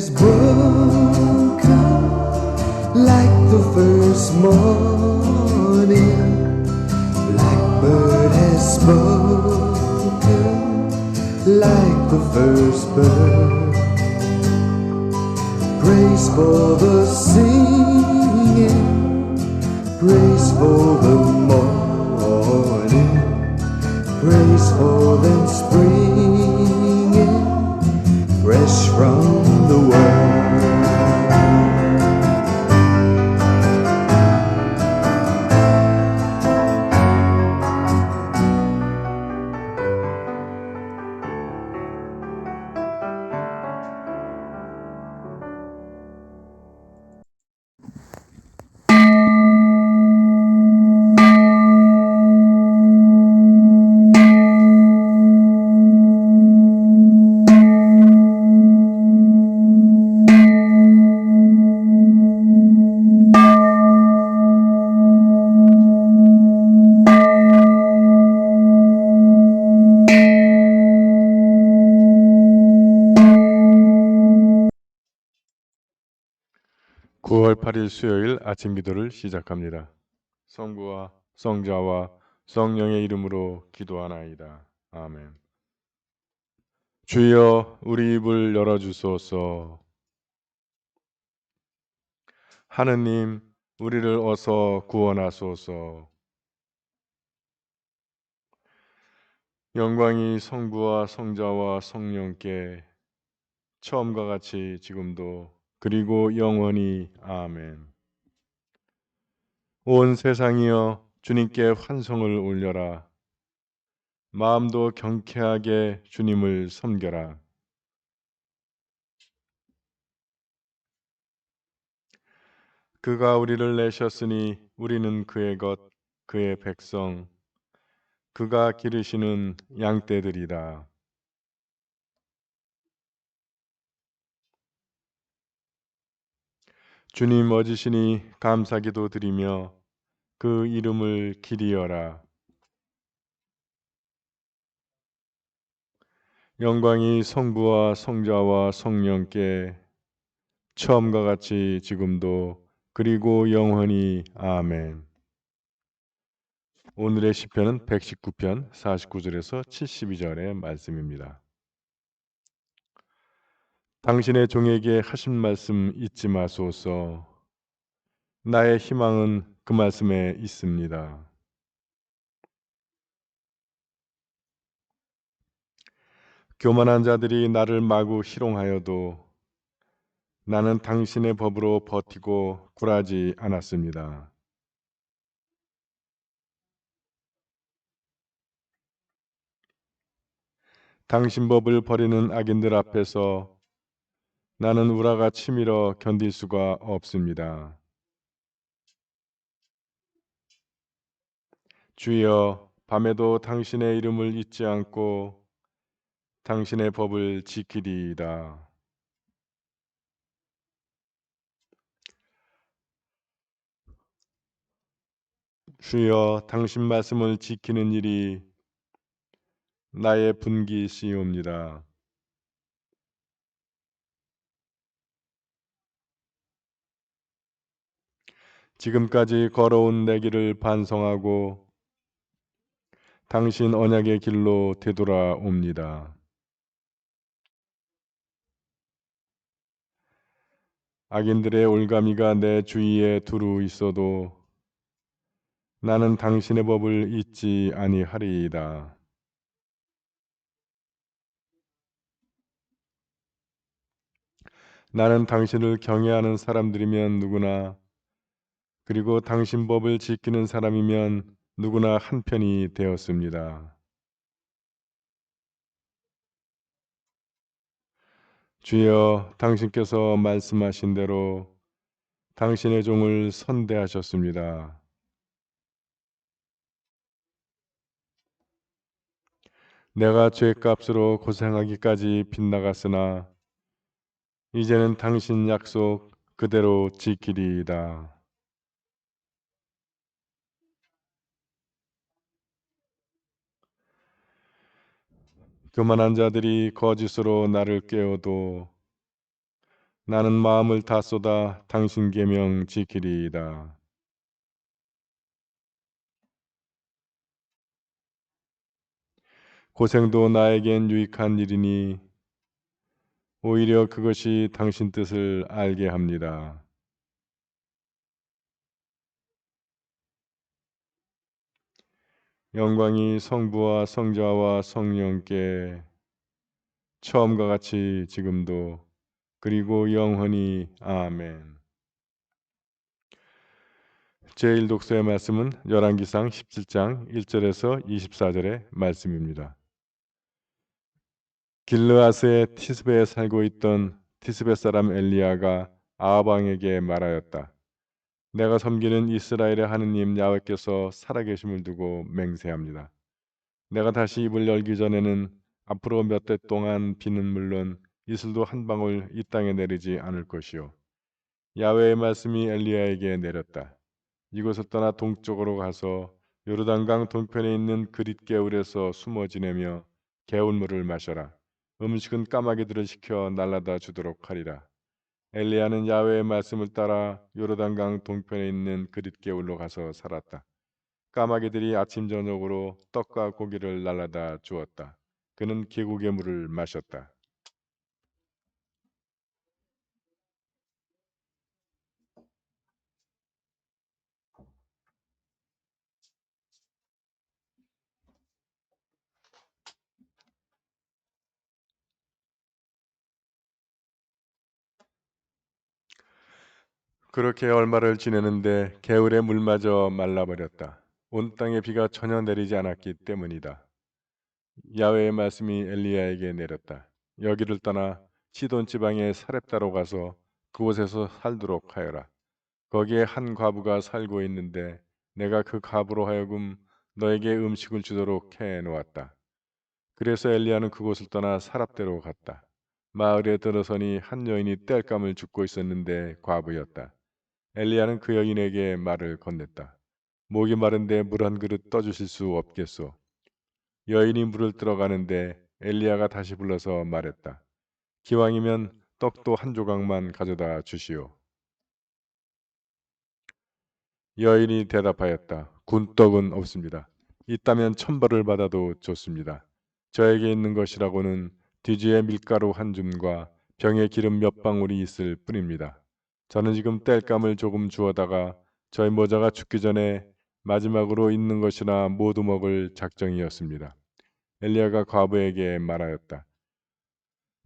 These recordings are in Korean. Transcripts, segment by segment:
has broken like the first morning. Blackbird has spoken like the first bird. Praise for the singing, praise for the morning, praise for them springing fresh from the world. (9월 8일) 수요일 아침 기도를 시작합니다. 성부와 성자와 성령의 이름으로 기도하나이다. 아멘. 주여, 우리 입을 열어주소서. 하느님, 우리를 어서 구원하소서. 영광이 성부와 성자와 성령께 처음과 같이 지금도 그리고 영원히. 아멘. 온 세상이여, 주님께 환송을 올려라. 마음도 경쾌하게 주님을 섬겨라. 그가 우리를 내셨으니 우리는 그의 것, 그의 백성, 그가 기르시는 양떼들이다. 주님 얻으시니 감사기도 드리며 그 이름을 기리어라. 영광이 성부와 성자와 성령께 처음과 같이 지금도 그리고 영원히. 아멘. 오늘의 시편은 119편 49절에서 72절의 말씀입니다. 당신의 종에게 하신 말씀 잊지 마소서. 나의 희망은 그 말씀에 있습니다. 교만한 자들이 나를 마구 희롱하여도 나는 당신의 법으로 버티고 굴하지 않았습니다. 당신 법을 버리는 악인들 앞에서 나는 우라가 치밀어 견딜 수가 없습니다. 주여, 밤에도 당신의 이름을 잊지 않고 당신의 법을 지키리이다. 주여, 당신 말씀을 지키는 일이 나의 분기시옵니다. 지금까지 걸어온 내 길을 반성하고 당신 언약의 길로 되돌아옵니다. 악인들의 올가미가 내 주위에 두루 있어도 나는 당신의 법을 잊지 아니하리이다. 나는 당신을 경외하는 사람들이면 누구나, 그리고 당신 법을 지키는 사람이면 누구나 한편이 되었습니다. 주여, 당신께서 말씀하신 대로 당신의 종을 선대하셨습니다. 내가 죄값으로 고생하기까지 빗나갔으나 이제는 당신 약속 그대로 지키리이다. 교만한 자들이 거짓으로 나를 깨워도 나는 마음을 다 쏟아 당신 계명 지키리이다. 고생도 나에겐 유익한 일이니 오히려 그것이 당신 뜻을 알게 합니다. 영광이 성부와 성자와 성령께 처음과 같이 지금도 그리고 영원히 아멘. 제1독서의 말씀은 열왕기상 17장 1절에서 24절의 말씀입니다. 길르앗의 티스베에 살고 있던 티스베 사람 엘리야가 아합 왕에게 말하였다. 내가 섬기는 이스라엘의 하느님 야훼께서 살아계심을 두고 맹세합니다. 내가 다시 입을 열기 전에는 앞으로 몇 대 동안 비는 물론 이슬도 한 방울 이 땅에 내리지 않을 것이요. 야훼의 말씀이 엘리야에게 내렸다. 이곳을 떠나 동쪽으로 가서 요르단강 동편에 있는 그릿 개울에서 숨어 지내며 개울물을 마셔라. 음식은 까마귀들을 시켜 날라다 주도록 하리라. 엘리야는 야훼의 말씀을 따라 요르단강 동편에 있는 그릿 개울로 가서 살았다. 까마귀들이 아침 저녁으로 떡과 고기를 날라다 주었다. 그는 계곡의 물을 마셨다. 그렇게 얼마를 지내는데 개울의 물마저 말라버렸다. 온 땅에 비가 전혀 내리지 않았기 때문이다. 야훼의 말씀이 엘리야에게 내렸다. 여기를 떠나 시돈 지방의 사렙다로 가서 그곳에서 살도록 하여라. 거기에 한 과부가 살고 있는데 내가 그 과부로 하여금 너에게 음식을 주도록 해 놓았다. 그래서 엘리야는 그곳을 떠나 사랍대로 갔다. 마을에 들어서니 한 여인이 땔감을 줍고 있었는데 과부였다. 엘리야는 그 여인에게 말을 건넸다. 목이 마른데 물 한 그릇 떠주실 수 없겠소? 여인이 물을 들어가는데 엘리야가 다시 불러서 말했다. 기왕이면 떡도 한 조각만 가져다 주시오. 여인이 대답하였다. 군떡은 없습니다. 있다면 천벌을 받아도 좋습니다. 저에게 있는 것이라고는 뒤지의 밀가루 한 줌과 병에 기름 몇 방울이 있을 뿐입니다. 저는 지금 땔감을 조금 주어다가 저희 모자가 죽기 전에 마지막으로 있는 것이나 모두 먹을 작정이었습니다. 엘리야가 과부에게 말하였다.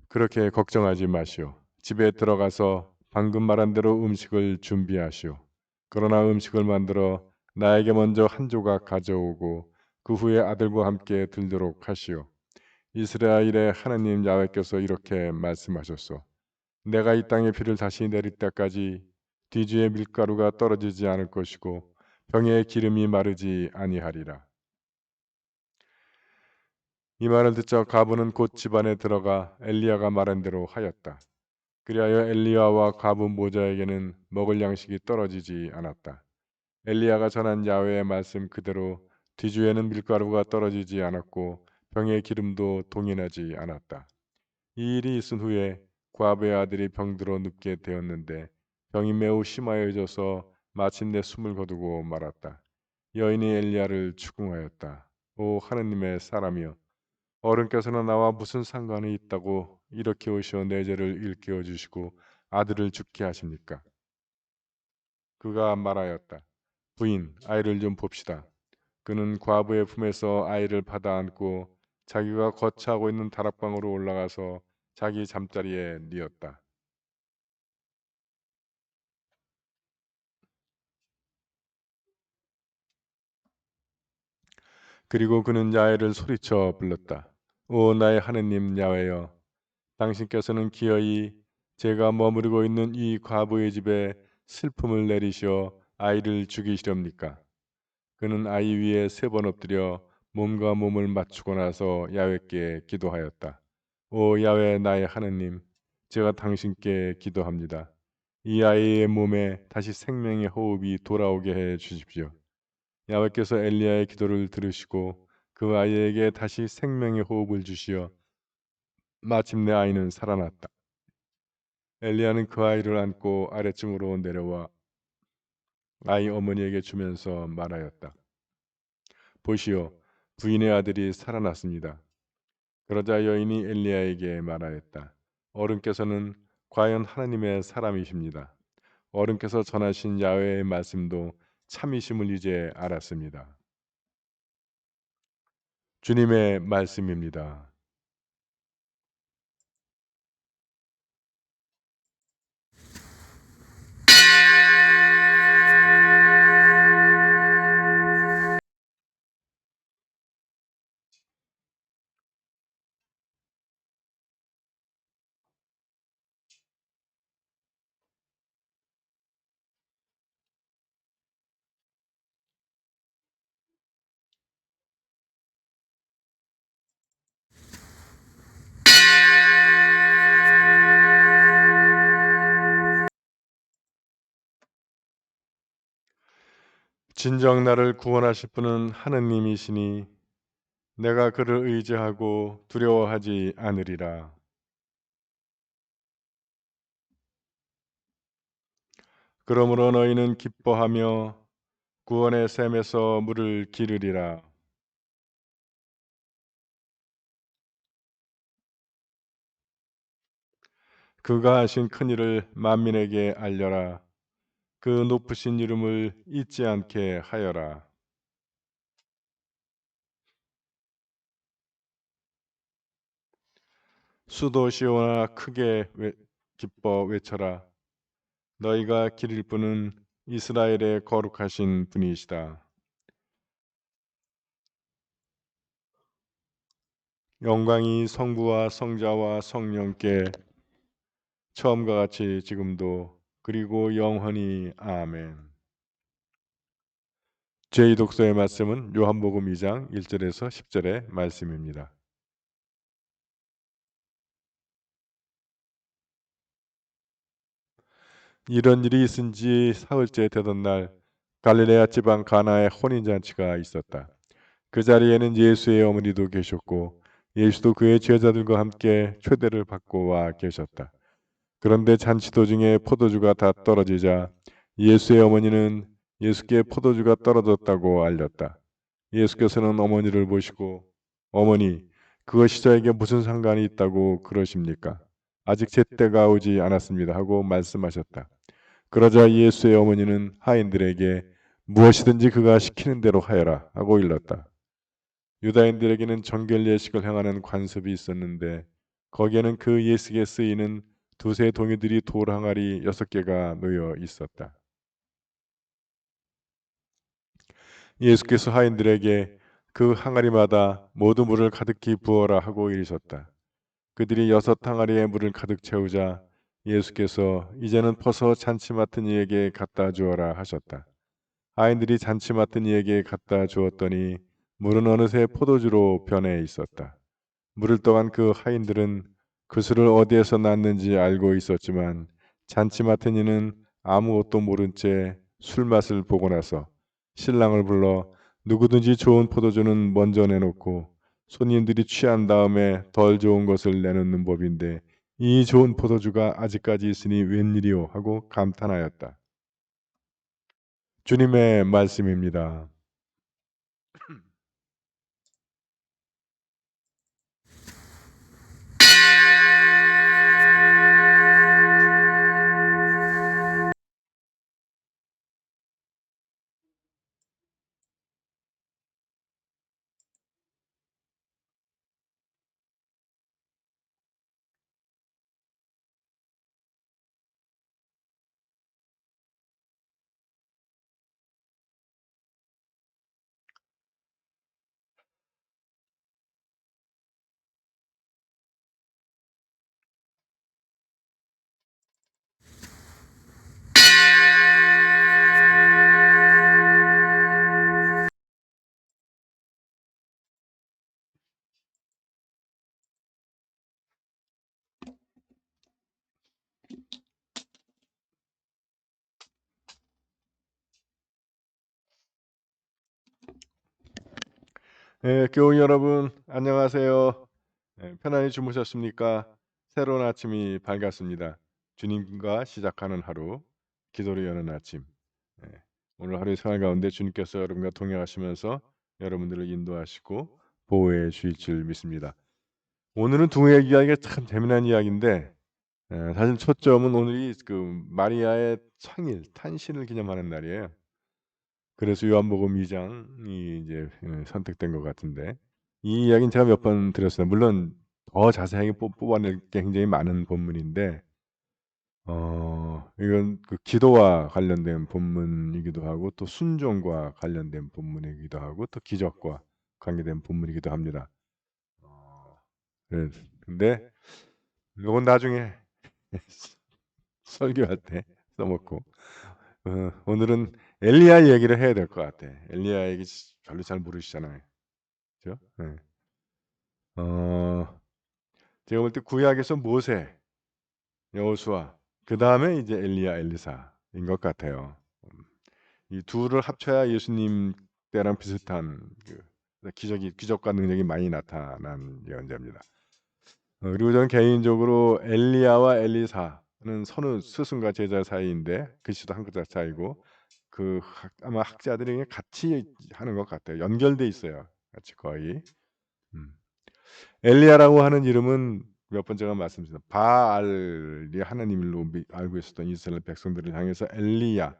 그렇게 걱정하지 마시오. 집에 들어가서 방금 말한 대로 음식을 준비하시오. 그러나 음식을 만들어 나에게 먼저 한 조각 가져오고 그 후에 아들과 함께 들도록 하시오. 이스라엘의 하나님 야훼께서 이렇게 말씀하셨소. 내가 이 땅에 비를 다시 내릴 때까지 뒤주의 밀가루가 떨어지지 않을 것이고 병의 기름이 마르지 아니하리라. 이 말을 듣자 가부는 곧 집안에 들어가 엘리야가 말한 대로 하였다. 그리하여 엘리야와 가부 모자에게는 먹을 양식이 떨어지지 않았다. 엘리야가 전한 야훼의 말씀 그대로 뒤주에는 밀가루가 떨어지지 않았고 병의 기름도 동인하지 않았다. 이 일이 있은 후에 과부의 아들이 병들어 눕게 되었는데 병이 매우 심하여져서 마침내 숨을 거두고 말았다. 여인이 엘리야를 추궁하였다. 오 하느님의 사람이여 어른께서는 나와 무슨 상관이 있다고 이렇게 오시어 내 죄를 일깨워 주시고 아들을 죽게 하십니까? 그가 말하였다. 부인, 아이를 좀 봅시다. 그는 과부의 품에서 아이를 받아 안고 자기가 거처하고 있는 다락방으로 올라가서 자기 잠자리에 뉘었다. 그리고 그는 야훼를 소리쳐 불렀다. 오 나의 하느님 야훼여, 당신께서는 기어이 제가 머무르고 있는 이 과부의 집에 슬픔을 내리시어 아이를 죽이시렵니까? 그는 아이 위에 3번 엎드려 몸과 몸을 맞추고 나서 야훼께 기도하였다. 오 야훼 나의 하느님, 제가 당신께 기도합니다. 이 아이의 몸에 다시 생명의 호흡이 돌아오게 해 주십시오. 야훼께서 엘리야의 기도를 들으시고 그 아이에게 다시 생명의 호흡을 주시어 마침내 아이는 살아났다. 엘리야는 그 아이를 안고 아래층으로 내려와 아이 어머니에게 주면서 말하였다. 보시오, 부인의 아들이 살아났습니다. 그러자 여인이 엘리야에게 말하였다. 어른께서는 과연 하나님의 사람이십니다. 어른께서 전하신 야훼의 말씀도 참이심을 이제 알았습니다. 주님의 말씀입니다. 진정 나를 구원하실 분은 하느님이시니 내가 그를 의지하고 두려워하지 않으리라. 그러므로 너희는 기뻐하며 구원의 샘에서 물을 기르리라. 그가 하신 큰 일을 만민에게 알려라. 그 높으신 이름을 잊지 않게 하여라. 수도 시온아 크게 기뻐 외쳐라. 너희가 기릴 분은 이스라엘의 거룩하신 분이시다. 영광이 성부와 성자와 성령께 처음과 같이 지금도 그리고 영원히 아멘. 제2 독서의 말씀은 요한복음 2장 1절에서 10절의 말씀입니다. 이런 일이 있은 지 사흘째 되던 날 갈릴레아 지방 가나에 혼인잔치가 있었다. 그 자리에는 예수의 어머니도 계셨고 예수도 그의 제자들과 함께 초대를 받고 와 계셨다. 그런데 잔치 도중에 포도주가 다 떨어지자 예수의 어머니는 예수께 포도주가 떨어졌다고 알렸다. 예수께서는 어머니를 보시고 어머니, 그것이 저에게 무슨 상관이 있다고 그러십니까? 아직 제 때가 오지 않았습니다 하고 말씀하셨다. 그러자 예수의 어머니는 하인들에게 무엇이든지 그가 시키는 대로 하여라 하고 일렀다. 유다인들에게는 정결 예식을 행하는 관습이 있었는데 거기에는 그 예식에 쓰이는 두세 동이들이 돌 항아리 6개가 놓여 있었다. 예수께서 하인들에게 그 항아리마다 모두 물을 가득히 부어라 하고 이르셨다. 그들이 6항아리에 물을 가득 채우자 예수께서 이제는 퍼서 잔치 맡은 이에게 갖다 주어라 하셨다. 하인들이 잔치 맡은 이에게 갖다 주었더니 물은 어느새 포도주로 변해 있었다. 물을 떠간 그 하인들은 그 술을 어디에서 났는지 알고 있었지만 잔치 맡은 이는 아무것도 모른 채 술 맛을 보고 나서 신랑을 불러 누구든지 좋은 포도주는 먼저 내놓고 손님들이 취한 다음에 덜 좋은 것을 내놓는 법인데 이 좋은 포도주가 아직까지 있으니 웬일이오 하고 감탄하였다. 주님의 말씀입니다. 교우 여러분 안녕하세요. 편안히 주무셨습니까? 새로운 아침이 밝았습니다. 주님과 시작하는 하루, 기도로 여는 아침. 예. 오늘 하루의 생활 가운데 주님께서 여러분과 동행하시면서 여러분들을 인도하시고 보호해 주실 줄 믿습니다. 오늘은 두의 이야기가 참 재미난 이야기인데 사실 초점은 오늘이 그 마리아의 생일, 탄신을 기념하는 날이에요. 그래서 요한복음 2장이 이제 선택된 것 같은데 이 이야기는 제가 몇 번 드렸어요. 물론 더 자세하게 뽑아낼 게 굉장히 많은 본문인데 이건 그 기도와 관련된 본문이기도 하고 또 순종과 관련된 본문이기도 하고 또 기적과 관계된 본문이기도 합니다. 네. 근데 요건 나중에 설교할 때 써먹고 오늘은 엘리야 얘기를 해야 될 것 같아. 엘리야 얘기 별로 잘 모르시잖아요. 그죠? 네. 제가 볼 때 구약에서 모세, 여호수아, 그 다음에 이제 엘리야, 엘리사인 것 같아요. 이 둘을 합쳐야 예수님 때랑 비슷한 기적과 능력이 많이 나타난 예언자입니다. 그리고 저는 개인적으로 엘리야와 엘리사는 선우 스승과 제자 사이인데 글씨도 한 글자 차이고 아마 학자들이 같이 하는 것 같아요. 연결돼 있어요. 같이 거의. 엘리야라고 하는 이름은 몇 번 제가 말씀드렸습니다. 바알이 하나님으로 알고 있었던 이스라엘 백성들을 향해서 엘리야,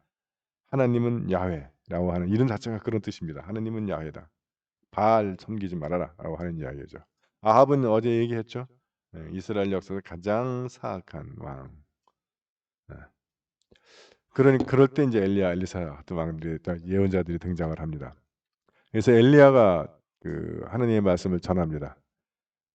하나님은 야훼라고 하는 이름 자체가 그런 뜻입니다. 하나님은 야훼다. 바알 섬기지 말아라라고 하는 이야기죠. 아합은 어제 얘기했죠. 이스라엘 역사에서 가장 사악한 왕. 그러니 그럴 때 이제 엘리야, 엘리사 같은 왕들이 예언자들이 등장을 합니다. 그래서 엘리야가 그 하나님의 말씀을 전합니다.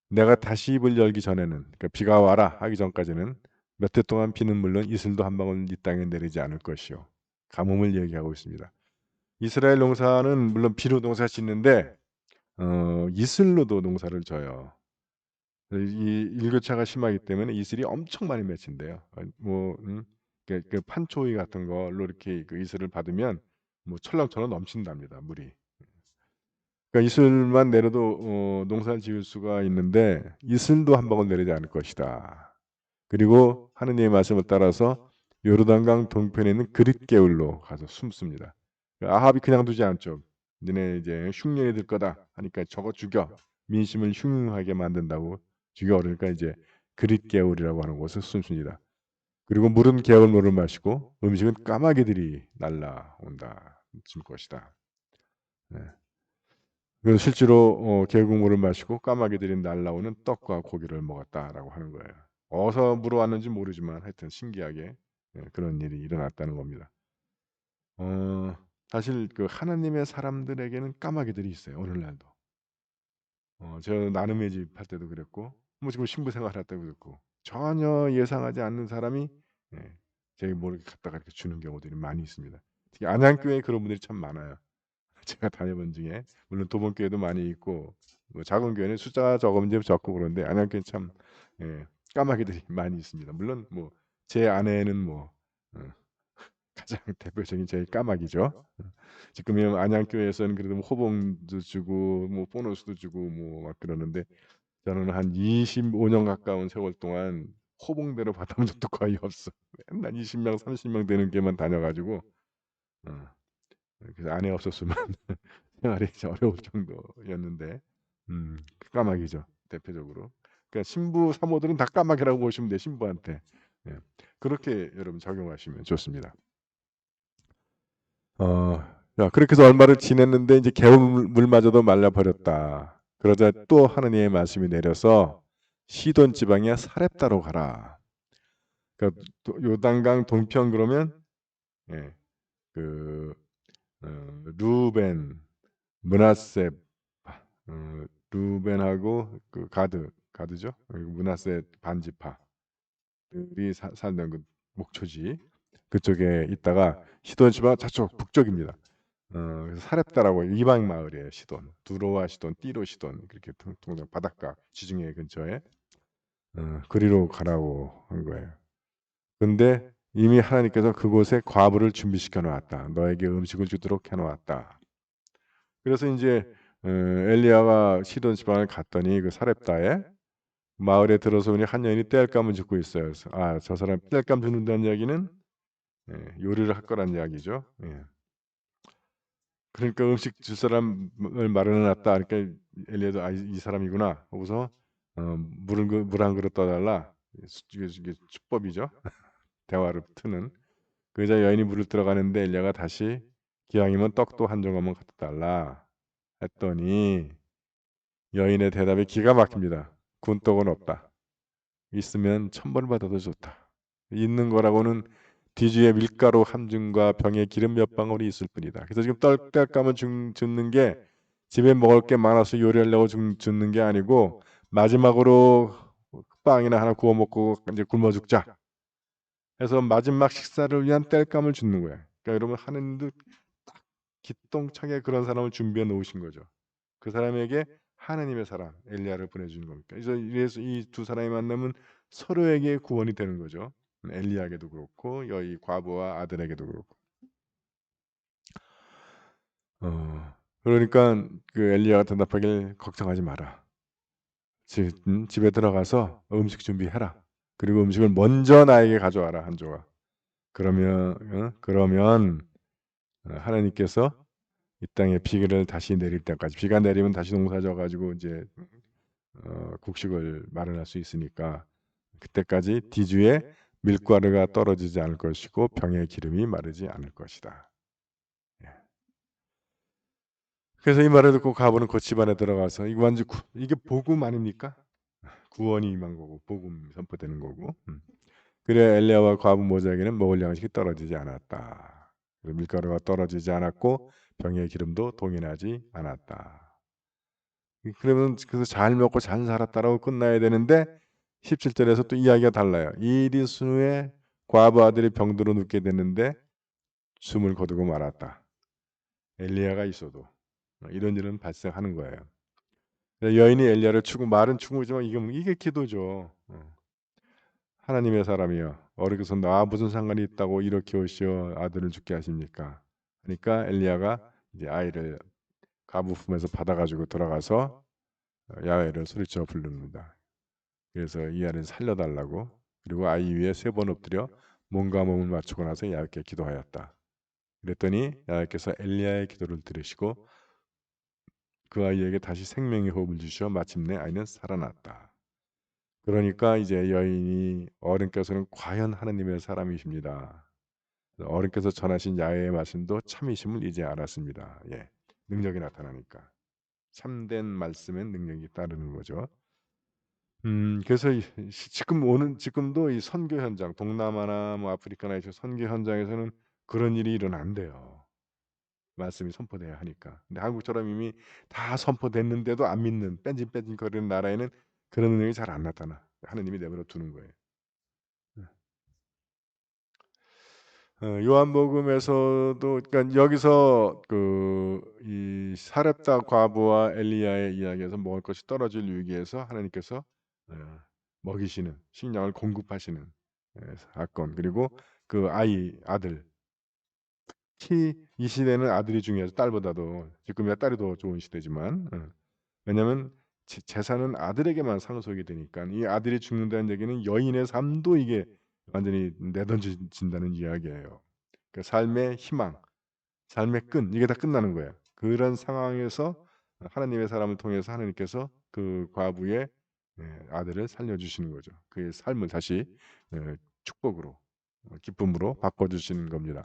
내가 다시 입을 열기 전에는 그러니까 비가 와라 하기 전까지는 몇 해 동안 비는 물론 이슬도 한 방울 이 땅에 내리지 않을 것이요. 가뭄을 얘기하고 있습니다. 이스라엘 농사는 물론 비로 농사 짓는데 이슬로도 농사를 져요. 이 일교차가 심하기 때문에 이슬이 엄청 많이 맺힌대요. 그 판초이 같은 걸로 이렇게 그 이슬을 받으면 뭐 철렁철렁 넘친답니다. 물이. 그러니까 이슬만 내려도 농사를 지을 수가 있는데 이슬도 한 방울 내리지 않을 것이다. 그리고 하느님의 말씀을 따라서 요르단강 동편에 있는 그릿개울로 가서 숨습니다. 아합이 그냥 두지 않죠. 너네 이제 흉년이 들 거다 하니까 저거 죽여. 민심을 흉흉하게 만든다고 죽여. 그러니까 이제 그릿개울이라고 하는 곳을 숨습니다. 그리고 물은 개울물을 마시고 음식은 까마귀들이 날라온다. 줄 것이다. 네. 그래서 실제로 계곡물을 마시고 까마귀들이 날라오는 떡과 고기를 먹었다라고 하는 거예요. 어디서 물어왔는지 모르지만 하여튼 신기하게 그런 일이 일어났다는 겁니다. 사실 그 하나님의 사람들에게는 까마귀들이 있어요. 오늘날도. 저 나눔의 집 할 때도 그랬고 뭐 지금 신부 생활할 때도 그랬고 전혀 예상하지 않는 사람이 제게 모르게 갖다가 이렇게 주는 경우들이 많이 있습니다. 특히 안양교회에 그런 분들이 참 많아요. 제가 다녀본 중에 물론 도봉교회도 많이 있고 뭐 작은 교회는 숫자가 적으면 적고 그런데 안양교회는 참 까마귀들이 많이 있습니다. 물론 뭐 제 아내는 뭐 가장 대표적인 제일 까마귀죠. 지금은 안양교회에서는 그래도 뭐 호봉도 주고 뭐 보너스도 주고 뭐 막 그러는데 저는 한 25년 가까운 세월 동안 호봉대로 받아본 적도 거의 없어. 맨날 20명, 30명 되는 게만 다녀가지고 그래서 아내 없었으면 생활이 어려울 정도였는데 까마귀죠 대표적으로. 그러니까 신부 사모들은 다 까마귀라고 보시면 돼 신부한테. 그렇게 여러분 적용하시면 좋습니다. 자, 그렇게 해서 얼마를 지냈는데 이제 개울물마저도 말라버렸다. 그러자 또 하느님의 말씀이 내려서 시돈 지방의 사렙다로 가라. 그러니까 요단강 동편 그러면 그 루벤, 므낫세, 루벤하고 그 가드죠. 므낫세 반지파들이 살던 그 목초지 그쪽에 있다가 시돈 지방 저쪽 북쪽입니다. 사렙다라고 이방 마을이에요. 시돈, 두로와 시돈, 띠로 시돈 그렇게 동동 바닷가 지중해 근처에 그리로 가라고 한 거예요. 근데 이미 하나님께서 그곳에 과부를 준비시켜 놓았다. 너에게 음식을 주도록 해 놓았다. 그래서 이제 엘리야가 시돈 지방을 갔더니 그 사렙다에 마을에 들어서 보니 한 여인이 땔감을 줍고 있어요. 그래서 저 사람 땔감 줍는다는 이야기는 요리를 할 거란 이야기죠. 예. 그러니까 음식 줄 사람을 마련해 놨다. 그러니까 엘리야도 이 사람이구나 하고서 물 한 그릇 떠 달라. 이게 수법이죠. 대화를 트는. 그러자 여인이 물을 들어가는데 엘리야가 다시 기왕이면 떡도 한 조각만 갖다 달라 했더니 여인의 대답이 기가 막힙니다. 군떡은 없다. 있으면 천벌 받아도 좋다. 있는 거라고는 뒤주에 밀가루 한 줌과 병에 기름 몇 방울이 있을 뿐이다. 그래서 지금 떡감을 줍는 게 집에 먹을 게 많아서 요리하려고 줍는 게 아니고 마지막으로 빵이나 하나 구워 먹고 이제 굶어 죽자 해서 마지막 식사를 위한 땔감을 줍는 거야. 그러니까 여러분 하느님도 딱 기똥차게 그런 사람을 준비해 놓으신 거죠. 그 사람에게 하느님의 사람 엘리야를 보내주는 겁니다. 그래서 이 두 사람이 만나면 서로에게 구원이 되는 거죠. 엘리야에게도 그렇고 이 과부와 아들에게도 그렇고. 그러니까 그 엘리야가 대답하길 걱정하지 마라. 집에 들어가서 음식 준비해라. 그리고 음식을 먼저 나에게 가져와라 한 조각. 그러면 하나님께서 이 땅에 비를 다시 내릴 때까지 비가 내리면 다시 농사 져가지고 이제 곡식을 마련할 수 있으니까 그때까지 뒤주에 밀가루가 떨어지지 않을 것이고 병의 기름이 마르지 않을 것이다. 예. 그래서 이 말을 듣고 가보는 그 집안에 들어가서 이게 복음 아닙니까? 구원이 임한 거고 복음 선포되는 거고. 그래 엘리야와 과부 모자에게는 먹을 양식이 떨어지지 않았다. 밀가루가 떨어지지 않았고 병의 기름도 동일하지 않았다. 그러면 그래서 잘 먹고 잘 살았다라고 끝나야 되는데 17절에서 또 이야기가 달라요. 이리 순후에 과부 아들이 병들어 눕게 됐는데 숨을 거두고 말았다. 엘리야가 있어도 이런 일은 발생하는 거예요. 여인이 엘리야를 말은 추구지만 이게 기도죠. 하나님의 사람이여 어리석어서 나 무슨 상관이 있다고 이렇게 오시어 아들을 죽게 하십니까? 그러니까 엘리야가 이제 아이를 가부 품에서 받아가지고 들어가서 야훼를 소리쳐 부릅니다. 그래서 이 아이를 살려달라고 그리고 아이 위에 3번 엎드려 몸과 몸을 맞추고 나서 야훼께 기도하였다. 그랬더니 야훼께서 엘리야의 기도를 들으시고 그 아이에게 다시 생명의 호흡을 주시어 마침내 아이는 살아났다. 그러니까 이제 여인이 어른께서는 과연 하나님의 사람이십니다. 어른께서 전하신 야훼의 말씀도 참이심을 이제 알았습니다. 예, 능력이 나타나니까 참된 말씀엔 능력이 따르는 거죠. 그래서 지금도 이 선교 현장, 동남아나 뭐 아프리카나 선교 현장에서는 그런 일이 일어난대요. 말씀이 선포돼야 하니까. 근데 한국처럼 이미 다 선포됐는데도 안 믿는 뺀질뺀질거리는 나라에는 그런 능력이 잘 안 나타나. 하느님이 내버려 두는 거예요. 요한복음에서도 그러니까 여기서 이 사렙다 과부와 엘리야의 이야기에서 먹을 것이 떨어질 위기에서 하나님께서 어, 먹이시는 식량을 공급하시는 사건 그리고 그 아들 특히 이 시대는 아들이 중요해서 딸보다도 지금이야 딸이 더 좋은 시대지만 왜냐하면 재산은 아들에게만 상속이 되니까 이 아들이 죽는다는 얘기는 여인의 삶도 이게 완전히 내던진다는 이야기예요. 그 삶의 희망, 삶의 끈 이게 다 끝나는 거예요. 그런 상황에서 하나님의 사람을 통해서 하나님께서 그 과부의 아들을 살려주시는 거죠. 그의 삶을 다시 축복으로 기쁨으로 바꿔주시는 겁니다.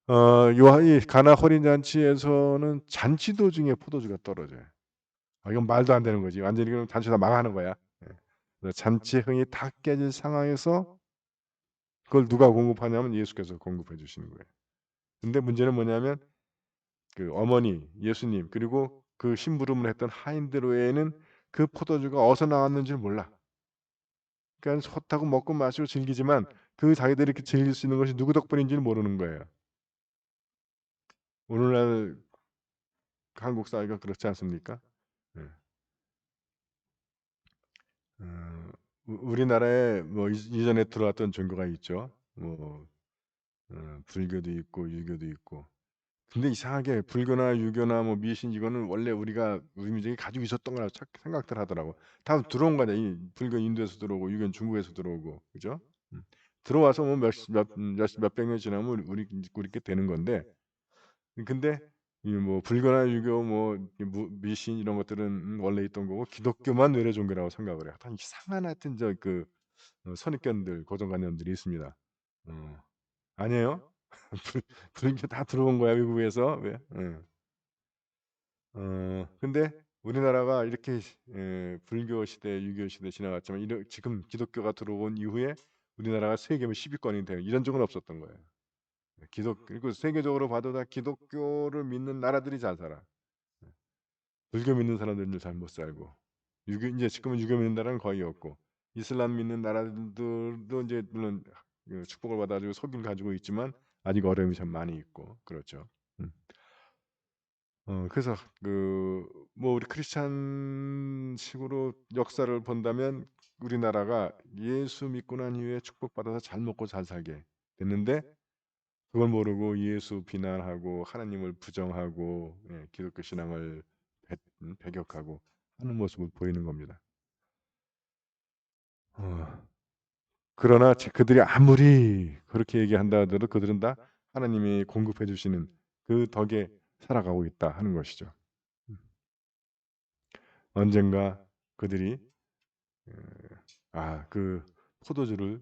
이 가나 혼인 잔치에서는 잔치 도중에 포도주가 떨어져요. 이건 말도 안 되는 거지. 완전히 그럼 잔치 다 망하는 거야. 그래서 잔치 흥이 다 깨질 상황에서 그걸 누가 공급하냐면 예수께서 공급해 주시는 거예요. 근데 문제는 뭐냐면 그 어머니 예수님 그리고 그 심부름을 했던 하인들 외에는 그 포도주가 어디서 나왔는지를 몰라. 그러니까 좋다고 먹고 마시고 즐기지만 그 자기들이 이렇게 즐길 수 있는 것이 누구 덕분인지를 모르는 거예요. 오늘날 한국 사회가 그렇지 않습니까? 예. 우리나라에 뭐 이전에 들어왔던 종교가 있죠. 뭐 불교도 있고 유교도 있고 근데 이상하게 불교나 유교나 뭐 미신 이거는 원래 우리 민족이 가지고 있었던 거라고 생각들 하더라고. 다 들어온 거냐. 이 불교 인도에서 들어오고 유교는 중국에서 들어오고. 그죠? 들어와서 뭐 몇백 년 지나면 우리께 되는 건데, 근데 이 뭐 불교나 유교 뭐 이 미신 이런 것들은 원래 있던 거고 기독교만 외래 종교라고 생각을 해요. 하여튼 이상한 하여튼 선입견들 고정관념들이 있습니다. 어. 아니에요? 불 불교 다 들어온 거야 외국에서. 왜? 근데 우리나라가 이렇게 불교 시대, 유교 시대 지나갔지만 지금 기독교가 들어온 이후에 우리나라가 세계 10위권이 돼요. 이런 적은 없었던 거예요. 그리고 세계적으로 봐도 다 기독교를 믿는 나라들이 잘 살아. 불교 믿는 사람들은 잘 못 살고. 유교 인제 지금은 유교 믿는 나라는 거의 없고, 이슬람 믿는 나라들도 인제 물론 축복을 받아 가지고 석유를 가지고 있지만 아직 어려움이 참 많이 있고 그렇죠. 음. 그래서 뭐 우리 크리스찬식으로 역사를 본다면 우리나라가 예수 믿고 난 이후에 축복받아서 잘 먹고 잘 살게 됐는데, 그걸 모르고 예수 비난하고 하나님을 부정하고 기독교 신앙을 배격하고 하는 모습을 보이는 겁니다. 어 그러나 그들이 아무리 그렇게 얘기한다 하더라도 그들은 다 하나님이 공급해 주시는 그 덕에 살아가고 있다 하는 것이죠. 음. 언젠가 그들이 어 '아 그 포도주를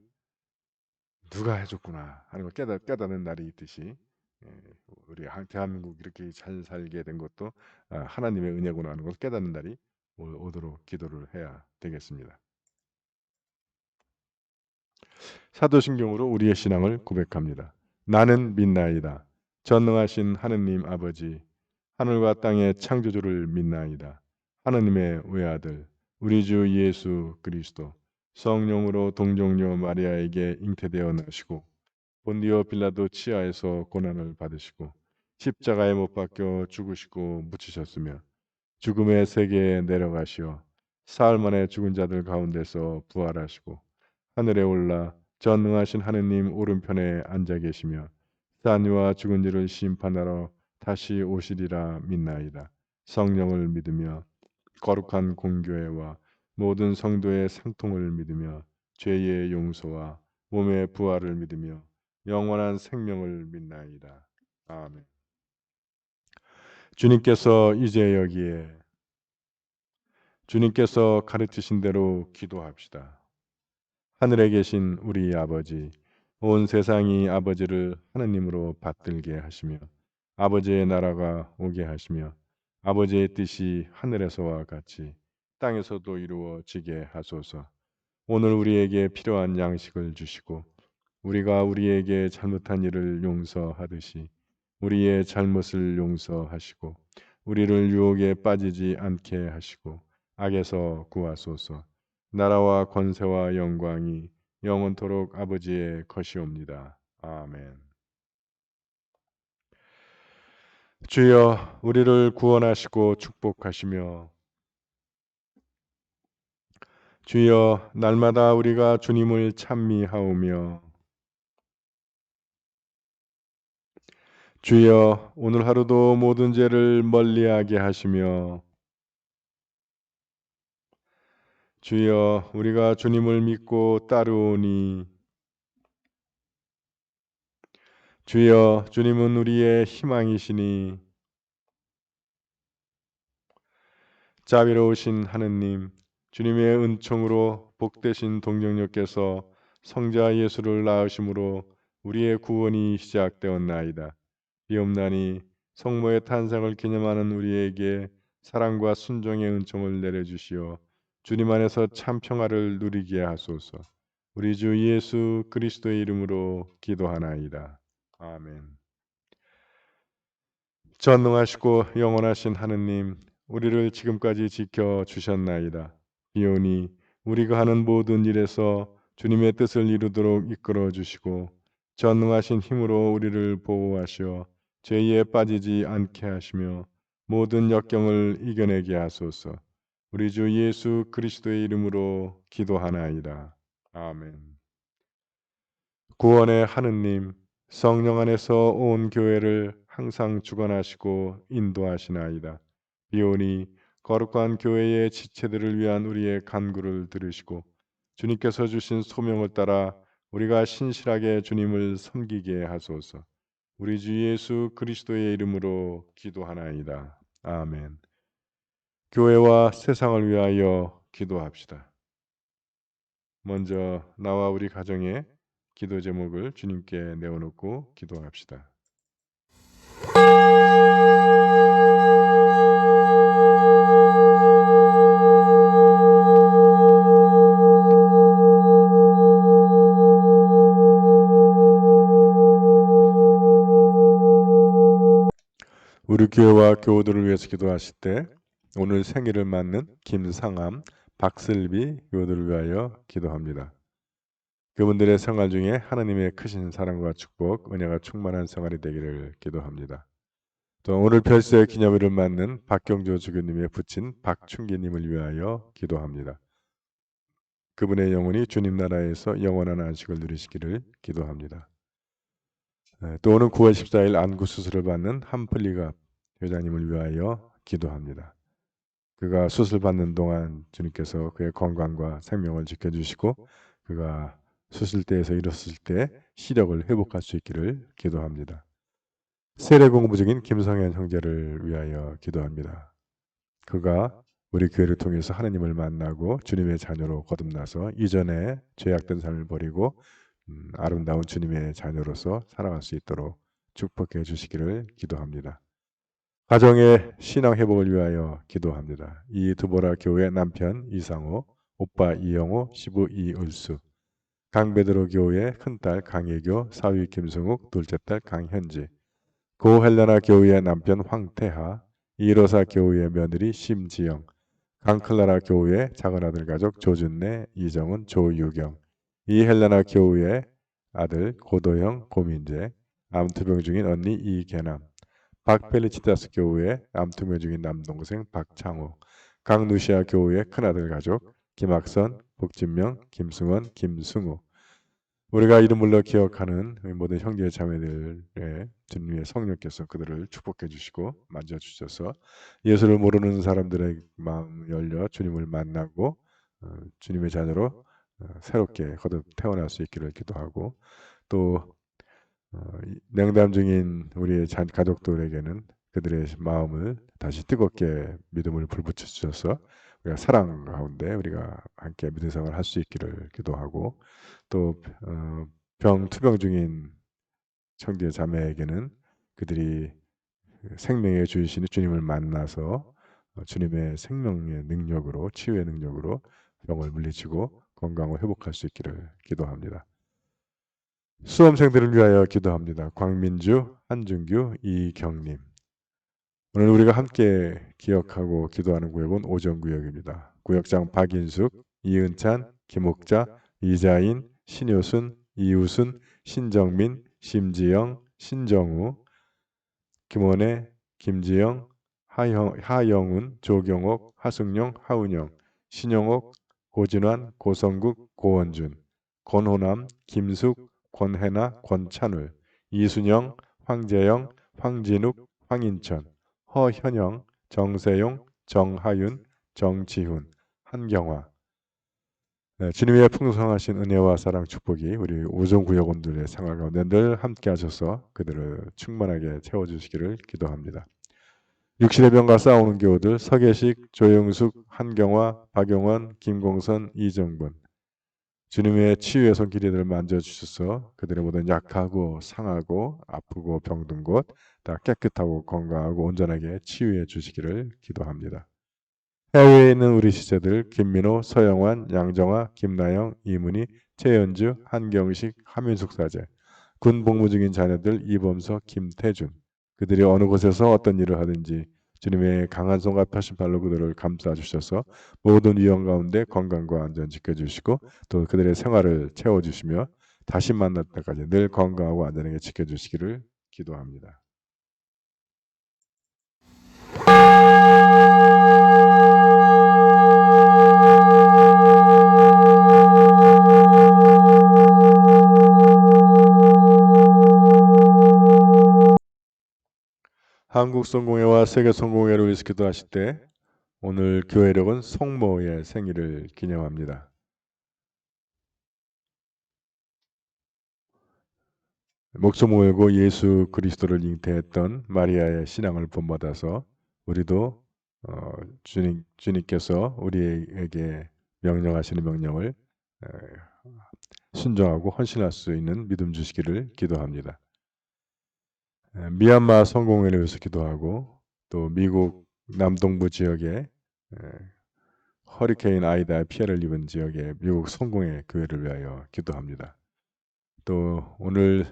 누가 해 줬구나.' 하는 걸 깨닫는 날이 있듯이, 예 우리 대한민국 이렇게 잘 살게 된 것도 하나님의 은혜구나 하는 걸 깨닫는 날이 오도록 기도를 해야 되겠습니다. 사도신경으로 우리의 신앙을 고백합니다. 나는 믿나이다. 전능하신 하느님 아버지, 하늘과 땅의 창조주를 믿나이다. 하느님의 외아들, 우리 주 예수 그리스도, 성령으로 동정녀 마리아에게 잉태되어 나시고 본디오 빌라도 치하에서 고난을 받으시고 십자가에 못 박혀 죽으시고 묻히셨으며 죽음의 세계에 내려가시어 사흘 만에 죽은 자들 가운데서 부활하시고 하늘에 올라 전능하신 하느님 오른편에 앉아 계시며 산 이와 죽은 이를 심판하러 다시 오시리라 믿나이다. 성령을 믿으며 거룩한 공교회와 모든 성도의 상통을 믿으며 죄의 용서와 몸의 부활을 믿으며 영원한 생명을 믿나이다. 아멘. 주님께서 이제 여기에 주님께서 가르치신 대로 기도합시다. 하늘에 계신 우리 아버지, 온 세상이 아버지를 하느님으로 받들게 하시며 아버지의 나라가 오게 하시며 아버지의 뜻이 하늘에서와 같이 땅에서도 이루어지게 하소서. 오늘 우리에게 필요한 양식을 주시고 우리가 우리에게 잘못한 일을 용서하듯이 우리의 잘못을 용서하시고 우리를 유혹에 빠지지 않게 하시고 악에서 구하소서. 나라와 권세와 영광이 영원토록 아버지의 것이옵니다. 아멘. 주여 우리를 구원하시고 축복하시며 주여 날마다 우리가 주님을 찬미하오며 주여 오늘 하루도 모든 죄를 멀리하게 하시며 주여 우리가 주님을 믿고 따르오니 주여 주님은 우리의 희망이시니 자비로우신 하느님 주님의 은총으로 복되신 동정녀께서 성자 예수를 낳으심으로 우리의 구원이 시작되었나이다. 비옵나니 성모의 탄생을 기념하는 우리에게 사랑과 순종의 은총을 내려주시어 주님 안에서 참 평화를 누리게 하소서. 우리 주 예수 그리스도의 이름으로 기도하나이다. 아멘. 전능하시고 영원하신 하느님, 우리를 지금까지 지켜 주셨나이다. 비오니 우리가 하는 모든 일에서 주님의 뜻을 이루도록 이끌어 주시고 전능하신 힘으로 우리를 보호하시어 죄에 빠지지 않게 하시며 모든 역경을 이겨내게 하소서. 우리 주 예수 그리스도의 이름으로 기도하나이다. 아멘. 구원의 하느님, 성령 안에서 온 교회를 항상 주관하시고 인도하시나이다. 비오니 거룩한 교회의 지체들을 위한 우리의 간구를 들으시고 주님께서 주신 소명을 따라 우리가 신실하게 주님을 섬기게 하소서. 우리 주 예수 그리스도의 이름으로 기도하나이다. 아멘. 교회와 세상을 위하여 기도합시다. 먼저 나와 우리 가정의 기도 제목을 주님께 내어놓고 기도합시다. 우리 교회와 교우들을 위해서 기도하실 때 오늘 생일을 맞는 김상암, 박슬비 교우들을 위하여 기도합니다. 그분들의 생활 중에 하나님의 크신 사랑과 축복, 은혜가 충만한 생활이 되기를 기도합니다. 또 오늘 별세 기념일을 맞는 박경조 주교님의 부친 박춘기님을 위하여 기도합니다. 그분의 영혼이 주님 나라에서 영원한 안식을 누리시기를 기도합니다. 또 오는 9월 14일 안구 수술을 받는 한플리갑 회장님을 위하여 기도합니다. 그가 수술 받는 동안 주님께서 그의 건강과 생명을 지켜주시고 그가 수술대에서 일었을 때 시력을 회복할 수 있기를 기도합니다. 세례 공부 중인 김성현 형제를 위하여 기도합니다. 그가 우리 교회를 통해서 하나님을 만나고 주님의 자녀로 거듭나서 이전에 죄악된 삶을 버리고 아름다운 주님의 자녀로서 살아갈 수 있도록 축복해 주시기를 기도합니다. 가정의 신앙 회복을 위하여 기도합니다. 이두보라 교회 남편 이상호, 오빠 이영호, 시부 이을수, 강베드로 교회 큰딸 강혜교, 사위 김승욱, 둘째딸 강현지, 고헬레나 교회의 남편 황태하, 이로사 교회의 며느리 심지영, 강클라라 교회의 작은아들 가족 조준래, 이정은, 조유경, 이헬레나 교회의 아들 고도영, 고민재, 암투병 중인 언니 이계남, 박펠리치다스 교회의 암투병 중인 남동생 박창호, 강누시아 교회의 큰아들 가족 김학선, 복진명, 김승원, 김승우, 우리가 이름 불러 기억하는 모든 형제 자매들의 주님의 성령께서 그들을 축복해 주시고 만져주셔서 예수를 모르는 사람들의 마음 열려 주님을 만나고 주님의 자녀로 새롭게 거듭 태어날 수 있기를 기도하고 또 냉담 중인 우리의 가족들에게는 그들의 마음을 다시 뜨겁게 믿음을 불붙여 주셔서 우리가 사랑 가운데 우리가 함께 믿음 생활을 할 수 있기를 기도하고 또 투병 중인 형제 자매에게는 그들이 생명의 주이신 주님을 만나서 주님의 생명의 능력으로 치유의 능력으로 병을 물리치고 건강을 회복할 수 있기를 기도합니다. 수험생들을 위하여 기도합니다. 광민주, 한준규, 이경림. 오늘 우리가 함께 기억하고 기도하는 구역은 오정구역입니다. 구역장 박인숙, 이은찬, 김옥자, 이자인, 신효순, 이우순, 신정민, 심지영, 신정우, 김원혜, 김지영, 하영훈, 조경옥, 하승용, 하은영, 신영옥, 고진환, 고성국, 고원준, 권호남, 김숙, 권혜나, 권찬울, 이순영, 황재영, 황진욱, 황인천, 허현영, 정세용, 정하윤, 정지훈, 한경화. 주님의 풍성하신 은혜와 사랑 축복이 우리 오정구역원들의 생활 가운데 늘 함께 하셔서 그들을 충만하게 채워주시기를 기도합니다. 육신의 병과 싸우는 교우들 서계식, 조영숙, 한경화, 박용원, 김공선, 이정분, 주님의 치유의 손길이들 만져주셔서 그들의 모든 약하고 상하고 아프고 병든 곳 다 깨끗하고 건강하고 온전하게 치유해 주시기를 기도합니다. 해외에 있는 우리 시체들 김민호, 서영환, 양정아, 김나영, 이문희, 최연주, 한경식, 하민숙 사제, 군 복무 중인 자녀들 이범석, 김태준, 그들이 어느 곳에서 어떤 일을 하든지 주님의 강한 손과 펴신 발로 그들을 감싸 주셔서 모든 위험 가운데 건강과 안전 지켜주시고 또 그들의 생활을 채워주시며 다시 만날 때까지 늘 건강하고 안전하게 지켜주시기를 기도합니다. 한국 성공회와 세계 성공회를 위해서 기도하실 때 오늘 교회력은 성모의 생일을 기념합니다. 목숨 걸고 예수 그리스도를 잉태했던 마리아의 신앙을 본받아서 우리도 주님께서 우리에게 명령하시는 명령을 순종하고 헌신할 수 있는 믿음 주시기를 기도합니다. 미얀마 성공회를 위해서 기도하고 또 미국 남동부 지역에 허리케인 아이다의 피해를 입은 지역의 미국 성공회 교회를 위하여 기도합니다. 또 오늘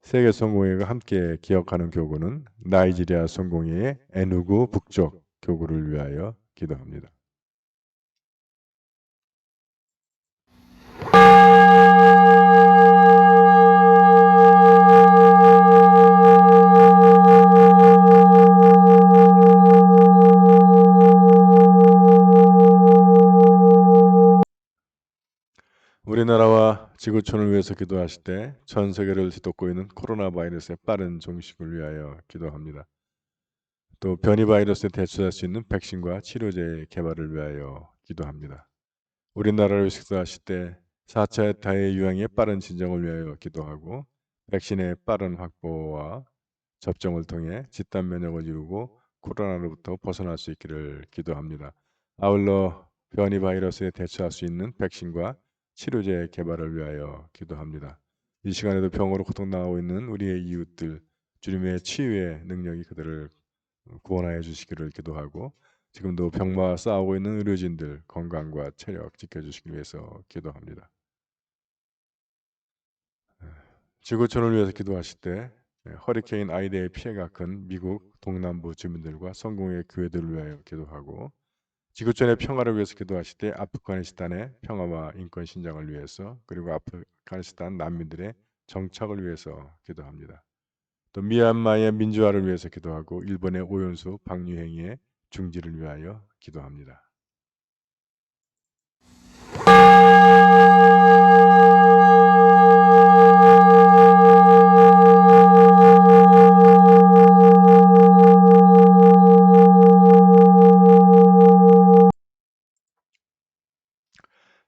세계 성공회가 함께 기억하는 교구는 나이지리아 성공회의 에누구 북쪽 교구를 위하여 기도합니다. 우리나라와 지구촌을 위해서 기도하실 때 전 세계를 뒤덮고 있는 코로나 바이러스의 빠른 종식을 위하여 기도합니다. 또 변이 바이러스에 대처할 수 있는 백신과 치료제 개발을 위하여 기도합니다. 우리나라를 위해서 기도하실 때 4차 대의 유행의 빠른 진정을 위하여 기도하고 백신의 빠른 확보와 접종을 통해 집단 면역을 이루고 코로나로부터 벗어날 수 있기를 기도합니다. 아울러 변이 바이러스에 대처할 수 있는 백신과 치료제 개발을 위하여 기도합니다. 이 시간에도 병으로 고통당하고 있는 우리의 이웃들 주님의 치유의 능력이 그들을 구원하여 주시기를 기도하고 지금도 병마와 싸우고 있는 의료진들 건강과 체력 지켜주시기 위해서 기도합니다. 지구촌을 위해서 기도하실 때 허리케인 아이다의 피해가 큰 미국 동남부 주민들과 성공의 교회들을 위하여 기도하고 지구촌의 평화를 위해서 기도하실 때 아프가니스탄의 평화와 인권 신장을 위해서 그리고 아프가니스탄 난민들의 정착을 위해서 기도합니다. 또 미얀마의 민주화를 위해서 기도하고 일본의 오연수 방류 행위의 중지를 위하여 기도합니다.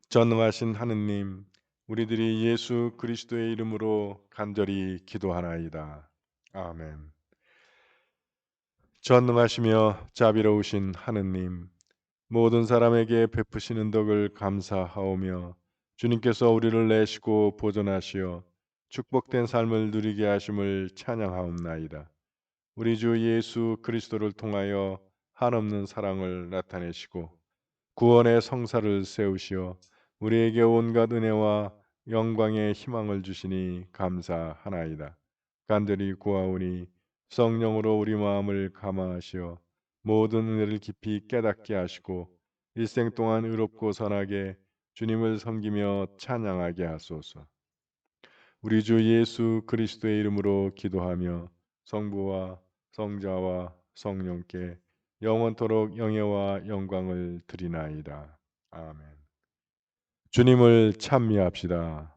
전능하신 하느님, 우리들이 예수 그리스도의 이름으로 간절히 기도하나이다. 아멘. 전능하시며 자비로우신 하느님, 모든 사람에게 베푸시는 덕을 감사하오며 주님께서 우리를 내시고 보존하시어 축복된 삶을 누리게 하심을 찬양하옵나이다. 우리 주 예수 그리스도를 통하여 한없는 사랑을 나타내시고 구원의 성사를 세우시어 우리에게 온갖 은혜와 영광의 희망을 주시니 감사하나이다. 간절히 구하오니 성령으로 우리 마음을 감화하시어 모든 은혜를 깊이 깨닫게 하시고 일생 동안 의롭고 선하게 주님을 섬기며 찬양하게 하소서. 우리 주 예수 그리스도의 이름으로 기도하며 성부와 성자와 성령께 영원토록 영예와 영광을 드리나이다. 아멘. 주님을 찬미합시다.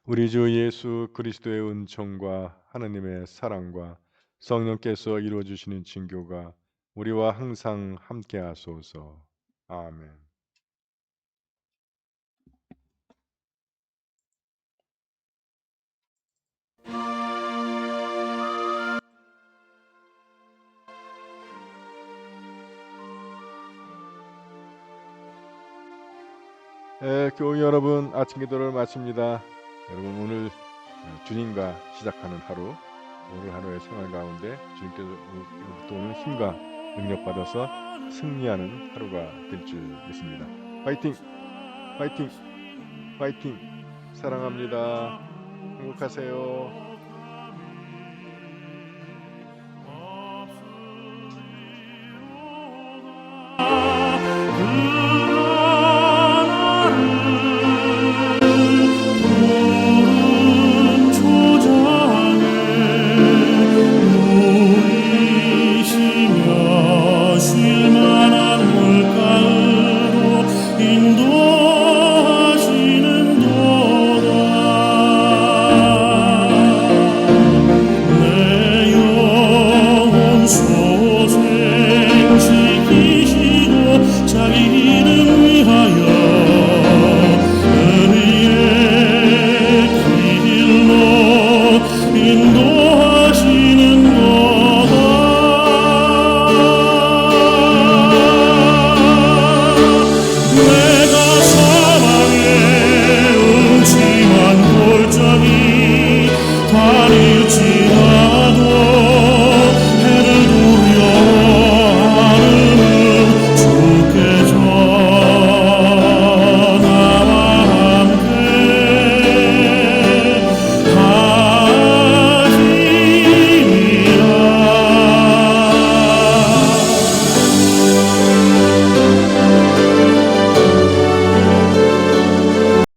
우리 주 예수 그리스도의 은총과 하느님의 사랑과 성령께서 이루어주시는 징교가 우리와 항상 함께 하소서. 아멘. 교우 여러분, 아침 기도를 마칩니다. 여러분, 오늘 주님과 시작하는 하루, 오늘 하루의 생활 가운데 주님께서 오는 힘과 능력 받아서 승리하는 하루가 될 줄 믿습니다. 파이팅! 파이팅! 파이팅! 사랑합니다. 행복하세요.